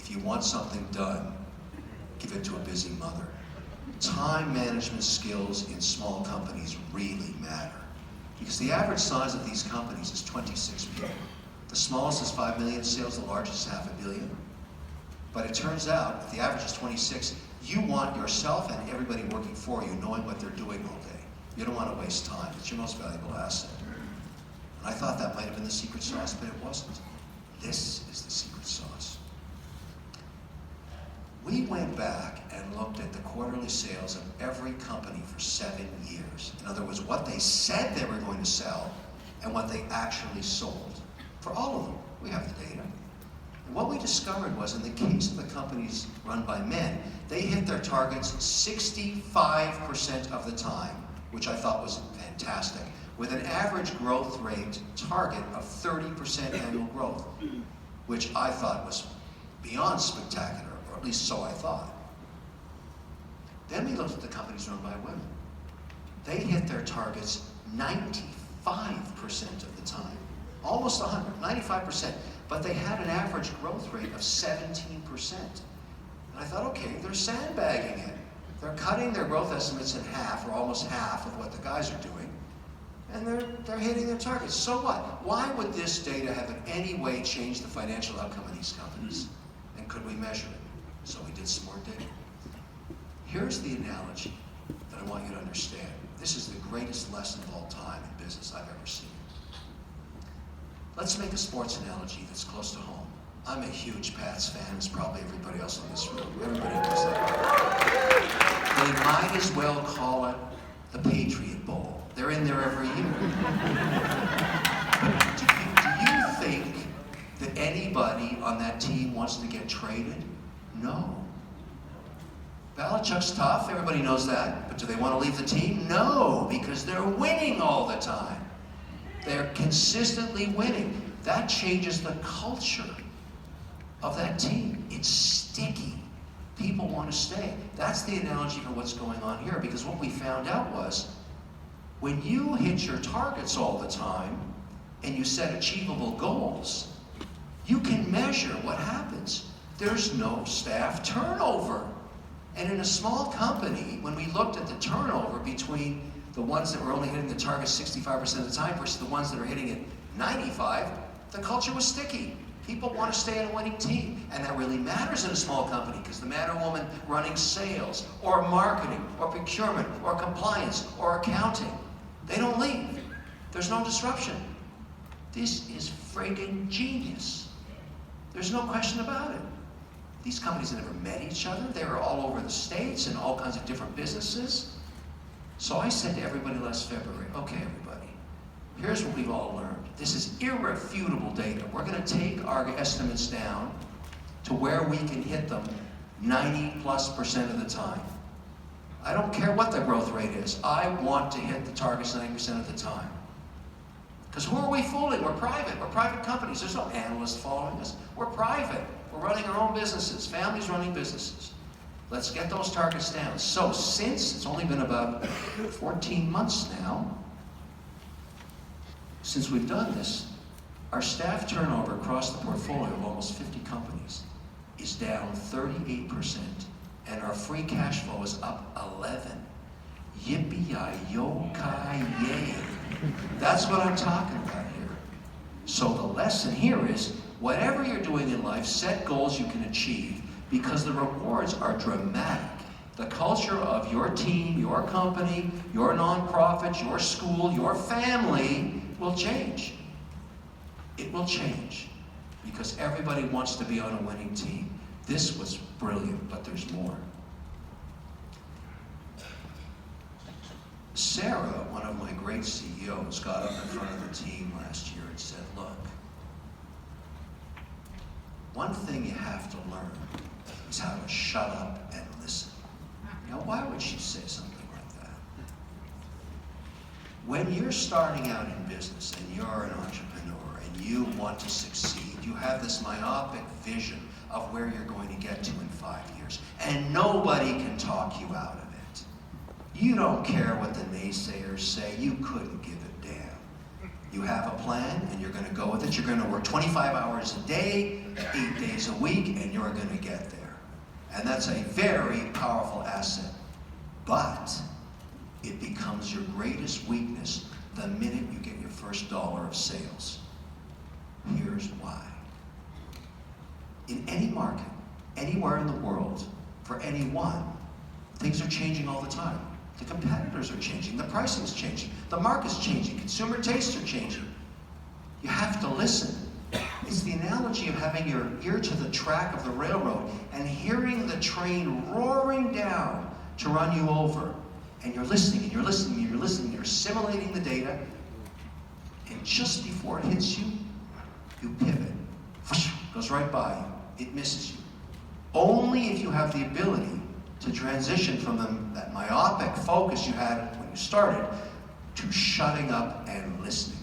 if you want something done, give it to a busy mother. Time management skills in small companies really matter. Because the average size of these companies is 26 people. The smallest is 5 million sales, the largest is $500 million. But it turns out, if the average is 26, you want yourself and everybody working for you knowing what they're doing all day. You don't want to waste time. It's your most valuable asset. And I thought that might have been the secret sauce, but it wasn't. This is the secret sauce. We went back and looked at the quarterly sales of every company for 7 years. In other words, what they said they were going to sell and what they actually sold. For all of them, we have the data. And what we discovered was, in the case of the companies run by men, they hit their targets 65% of the time, which I thought was fantastic, with an average growth rate target of 30% annual growth, which I thought was beyond spectacular, or at least so I thought. Then we looked at the companies run by women. They hit their targets 95% of the time, almost 100, 95%, but they had an average growth rate of 17%. And I thought, okay, they're sandbagging it. They're cutting their growth estimates in half, or almost half of what the guys are doing, and they're hitting their targets. So what? Why would this data have in any way changed the financial outcome of these companies? And could we measure it? So we did some more data. Here's the analogy that I want you to understand. This is the greatest lesson of all time in business I've ever seen. Let's make a sports analogy that's close to home. I'm a huge Pats fan, as probably everybody else in this room. Everybody knows that. They might as well call it the Patriot Bowl. They're in there every year. Do you think that anybody on that team wants to get traded? No. Belichick's tough, everybody knows that. But do they want to leave the team? No, because they're winning all the time. They're consistently winning. That changes the culture of that team. It's sticky. People want to stay. That's the analogy for what's going on here, because what we found out was, when you hit your targets all the time and you set achievable goals, you can measure what happens. There's no staff turnover. And in a small company, when we looked at the turnover between the ones that were only hitting the target 65% of the time versus the ones that are hitting it 95%, the culture was sticky. People want to stay in a winning team. And that really matters in a small company, because the man or woman running sales or marketing or procurement or compliance or accounting, they don't leave. There's no disruption. This is friggin' genius. There's no question about it. These companies have never met each other. They were all over the States and all kinds of different businesses. So I said to everybody last February, okay, everybody, here's what we've all learned. This is irrefutable data. We're going to take our estimates down to where we can hit them 90+% of the time. I don't care what the growth rate is. I want to hit the targets 90% of the time. Because who are we fooling? We're private. We're private companies. There's no analyst following us. We're private. We're running our own businesses. Families running businesses. Let's get those targets down. So since it's only been about 14 months now, since we've done this, our staff turnover across the portfolio of almost 50 companies is down 38%, and our free cash flow is up 11. Yippee-yi-yo-ki-yay. That's what I'm talking about here. So the lesson here is, whatever you're doing in life, set goals you can achieve, because the rewards are dramatic. The culture of your team, your company, your nonprofit, your school, your family will change. It will change, because everybody wants to be on a winning team. This was brilliant, but there's more. Sarah, one of my great CEOs, got up in front of the team last year and said, look, one thing you have to learn is how to shut up and listen. Now, why would she say something like that? When you're starting out in business and you're an entrepreneur and you want to succeed, you have this myopic vision of where you're going to get to in 5 years, and nobody can talk you out of it. You don't care what the naysayers say. You couldn't give a damn. You have a plan, and you're going to go with it. You're going to work 25 hours a day, 8 days a week, and you're going to get there. And that's a very powerful asset. But it becomes your greatest weakness the minute you get your first dollar of sales. Here's why. In any market, anywhere in the world, for anyone, things are changing all the time. The competitors are changing, the pricing's changing, the market's changing, consumer tastes are changing. You have to listen. It's the analogy of having your ear to the track of the railroad and hearing the train roaring down to run you over. And you're listening, and you're listening, and you're listening, you're assimilating the data, and just before it hits you, you pivot. Whoosh, goes right by you. It misses you. Only if you have the ability to transition from that myopic focus you had when you started to shutting up and listening.